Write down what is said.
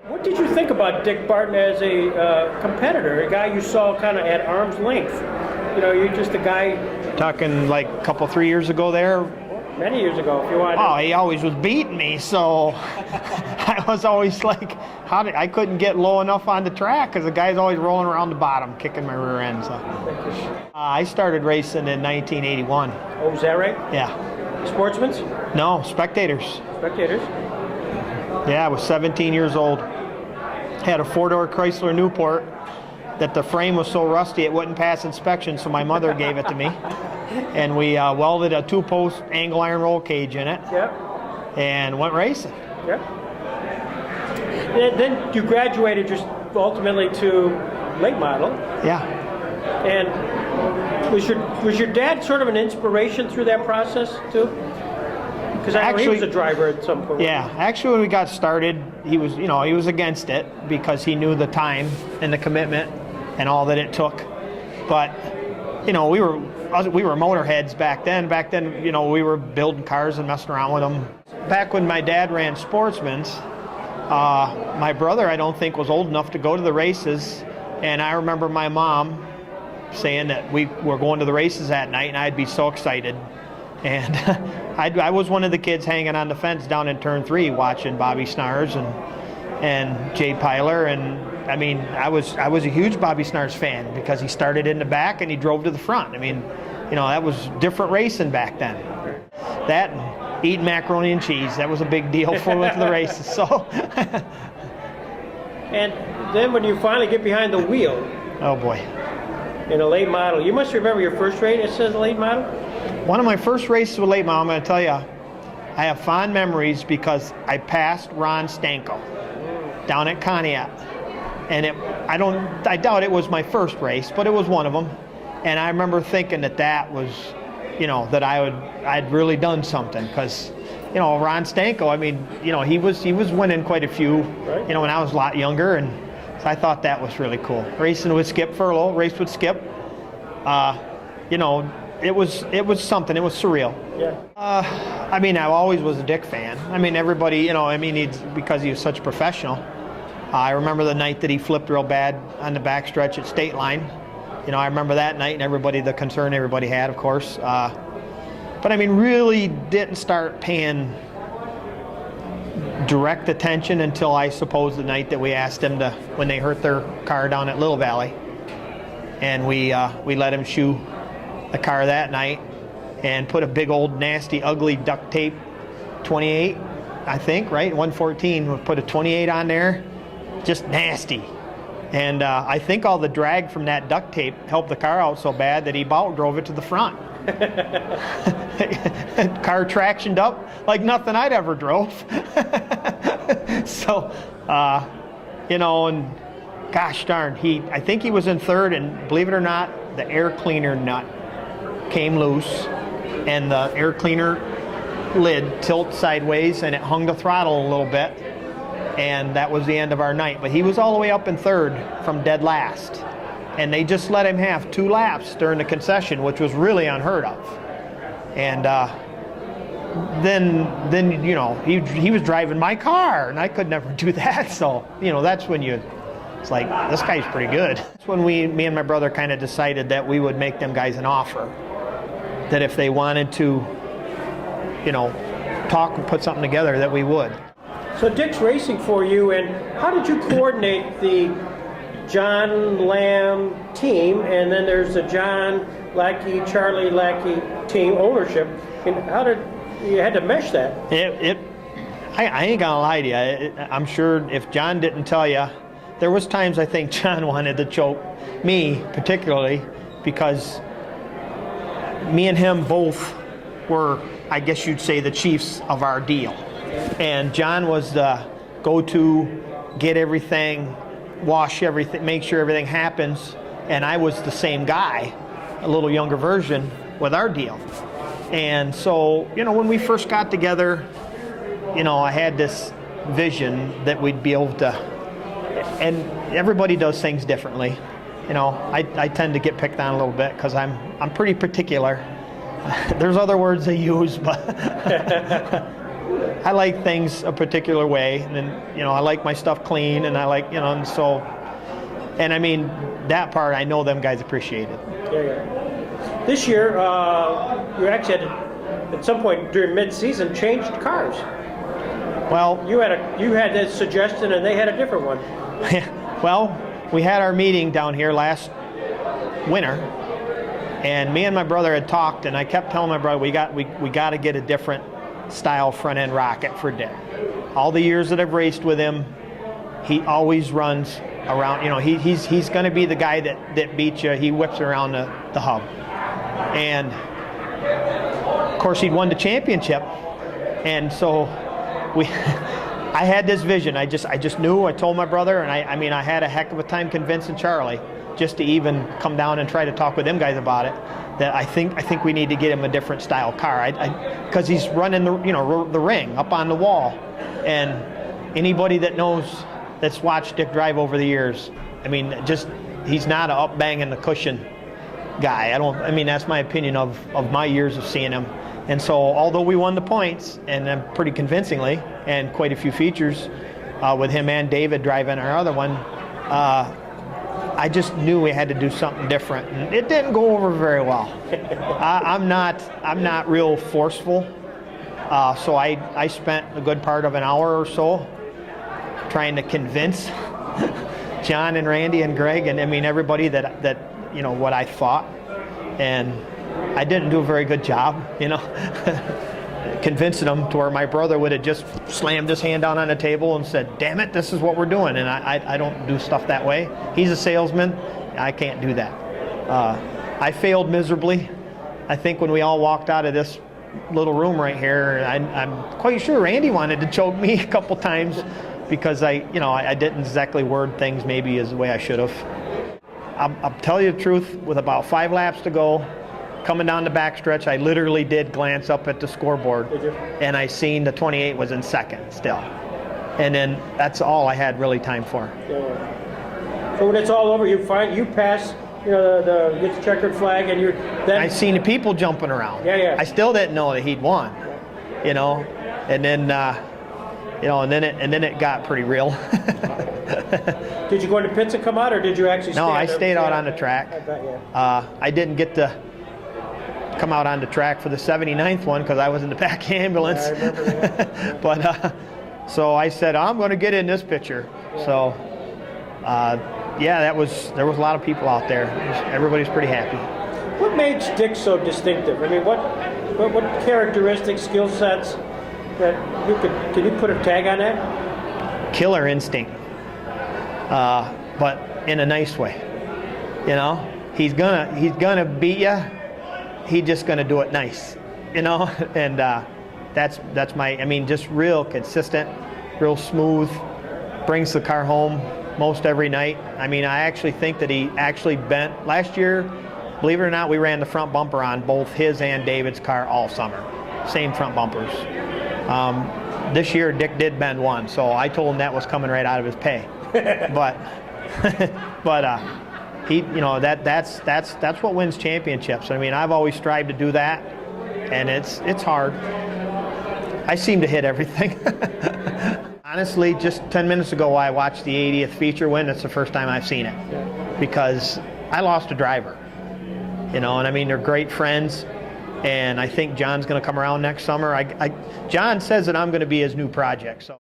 What did you think about Dick Barton as a competitor, a guy you saw kind of at arm's length? You know, you're just a guy. Talking like a couple, 3 years ago there. Many years ago, if you want. Oh, he always was beating me, so I was always like, I couldn't get low enough on the track because the guy's always rolling around the bottom, kicking my rear end. So I started racing in 1981. Oh, is that right? Yeah. Sportsmen? No, spectators. Spectators? Yeah, I was 17 years old. Had a four-door Chrysler Newport that the frame was so rusty it wouldn't pass inspection, so my mother gave it to me. And we welded a two-post angle iron roll cage in it. Yeah. And went racing. Yeah. Then you graduated just ultimately to late model. Yeah. And was your dad sort of an inspiration through that process too? Because I know he was a driver at some point. Yeah, actually when we got started, he was against it because he knew the time and the commitment and all that it took. But we were motorheads back then. Back then, we were building cars and messing around with them. Back when my dad ran Sportsman's, my brother I don't think was old enough to go to the races, and I remember my mom saying that we were going to the races that night, and I'd be so excited. And I was one of the kids hanging on the fence down in turn 3 watching Bobby Snars and Jay Pyler. And I mean, I was a huge Bobby Snars fan because he started in the back and he drove to the front. I mean, that was different racing back then. That and eating macaroni and cheese, that was a big deal for the races. So. And then when you finally get behind the wheel. Oh boy. In a late model, you must remember your first race. It says late model. One of my first races with late model, I'm going to tell you, I have fond memories because I passed Ron Stanko down at Conneaut. And I doubt it was my first race, but it was one of them. And I remember thinking that was, that I'd really done something because, Ron Stanko, I mean, he was winning quite a few, right. When I was a lot younger, and so I thought that was really cool. Racing with Skip Furlow, raced with Skip, it was something. It was surreal. Yeah. I mean, I always was a Dick fan. I mean, everybody, because he was such a professional. I remember the night that he flipped real bad on the backstretch at State Line. I remember that night and the concern everybody had, of course. But I mean, really didn't start paying direct attention until I suppose the night that we asked him when they hurt their car down at Little Valley. And we let him shoe the car that night and put a big old nasty ugly duct tape 28, I think, right? 114, we put a 28 on there, just nasty. And I think all the drag from that duct tape helped the car out so bad that he about drove it to the front. Car tractioned up like nothing I'd ever drove. So, and gosh darn, I think he was in third, and believe it or not, the air cleaner nut came loose, and the air cleaner lid tilted sideways, and it hung the throttle a little bit, and that was the end of our night. But he was all the way up in third from dead last, and they just let him have 2 laps during the concession, which was really unheard of. And then he was driving my car, and I could never do that. So that's when it's like, this guy's pretty good. That's when me and my brother kind of decided that we would make them guys an offer, that if they wanted to, talk and put something together, that we would. So Dick's racing for you, and how did you coordinate the John Lamb team, and then there's the John Lacki, Charlie Lacki team ownership, and how did you had to mesh that? I ain't gonna lie to you. I'm sure if John didn't tell you, there was times I think John wanted to choke me particularly, because me and him both were, I guess you'd say, the chiefs of our deal. And John was the go-to, get everything, wash everything, make sure everything happens. And I was the same guy, a little younger version with our deal. And so, when we first got together, I had this vision that we'd be able to, and everybody does things differently. I tend to get picked on a little bit because I'm pretty particular. There's other words they use, but I like things a particular way, and then, you know, I like my stuff clean, and I like, you know, and so, and I mean, that part I know them guys appreciate it. Yeah. This year, you actually had to, at some point during mid-season, changed cars. Well, You had this suggestion, and they had a different one. well, we had our meeting down here last winter, and me and my brother had talked, and I kept telling my brother we got to get a different style front end rocket for Dick. All the years that I've raced with him, he always runs around. You know, he's going to be the guy that beats you. He whips around the hub, and of course he'd won the championship, and so we. I had this vision. I just knew. I told my brother, and I mean I had a heck of a time convincing Charlie just to even come down and try to talk with them guys about it. That I think we need to get him a different style car. Because he's running the the ring up on the wall, and anybody that knows that's watched Dick drive over the years, I mean, just he's not a up banging the cushion guy. I mean that's my opinion of my years of seeing him. And so although we won the points, and pretty convincingly, and quite a few features with him and David driving our other one, I just knew we had to do something different, and it didn't go over very well. I'm not real forceful, so I spent a good part of an hour or so trying to convince John and Randy and Greg, and I mean everybody that you know what I thought, and I didn't do a very good job, you know, convincing them to where my brother would have just slammed his hand down on the table and said, "Damn it, this is what we're doing." And I don't do stuff that way. He's a salesman. I can't do that. I failed miserably. I think when we all walked out of this little room right here, I'm quite sure Randy wanted to choke me a couple times because I didn't exactly word things maybe as the way I should have. I'll tell you the truth, with about 5 laps to go, coming down the backstretch, I literally did glance up at the scoreboard, and I seen the 28 was in second still. And then that's all I had really time for. Yeah. So when it's all over, you pass, you know, the get the checkered flag, and you're then. I seen the people jumping around. Yeah. I still didn't know that he'd won, you know, and then and then it got pretty real. Did you go into pits and come out, or did you actually? No, I stayed out on the track. I bet, yeah. I didn't get to come out on the track for the 79th one because I was in the back ambulance. I remember that. But so I said I'm going to get in this picture. Yeah. So yeah, there was a lot of people out there. Everybody's pretty happy. What made Dick so distinctive? I mean, what characteristics, skill sets that can you put a tag on that? Killer instinct, but in a nice way. You know, he's gonna beat you. He's just gonna do it nice, you know. And that's my. I mean, just real consistent, real smooth. Brings the car home most every night. I mean, I actually think that he actually bent last year. Believe it or not, we ran the front bumper on both his and David's car all summer. Same front bumpers. This year, Dick did bend one, so I told him that was coming right out of his pay. but he, you know, that's what wins championships. I mean, I've always strived to do that, and it's hard. I seem to hit everything. Honestly, just 10 minutes ago, I watched the 80th feature win. That's the first time I've seen it because I lost a driver. You know, and I mean, they're great friends. And I think John's going to come around next summer. John says that I'm going to be his new project. So.